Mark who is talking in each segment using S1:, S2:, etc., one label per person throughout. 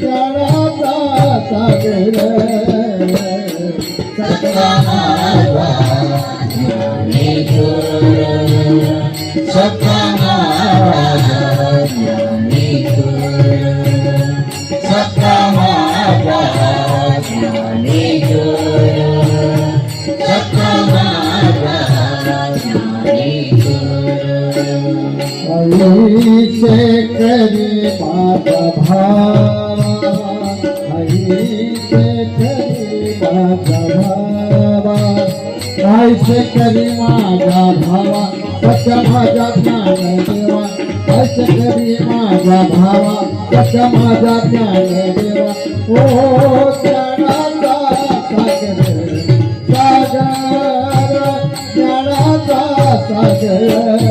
S1: ज्ञानाचा सागर सखा माझा ज्ञानेश्वर सखा माझा ज्ञानेश्वर सखा माझा ज्ञानेश्वर सखा माझा ऐसे करी माझा भावा ऐसे करी माझा भावा ऐसे करी माझा भावा सत्य माझा ज्ञान देवा ऐसे करी माझा भावा सत्य माझा ज्ञान देवा ओ ज्ञानाचा सागर सागर ज्ञानाचा सागर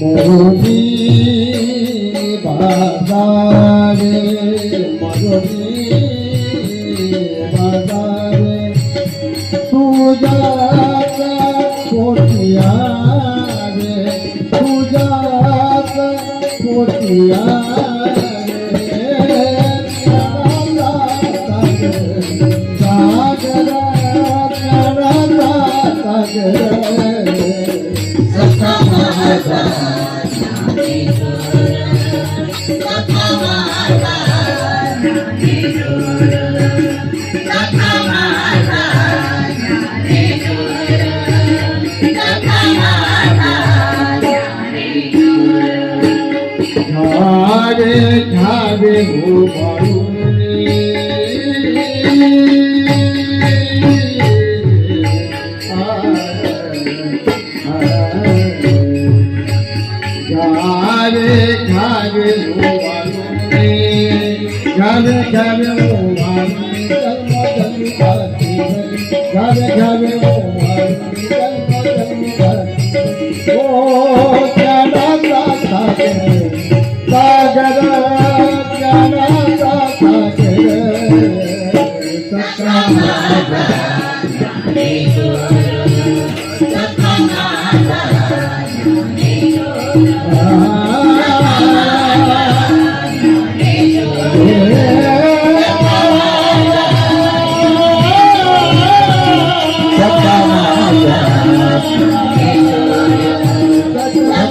S1: मरुनी बाजारे मरुनी बाजारे तुझ्याच पोटिया रे तुझ्याच पोटिया रे सागर सखा माझा घावे घावे हो घावे घावे हो घावे घावे हो घावे घावे हो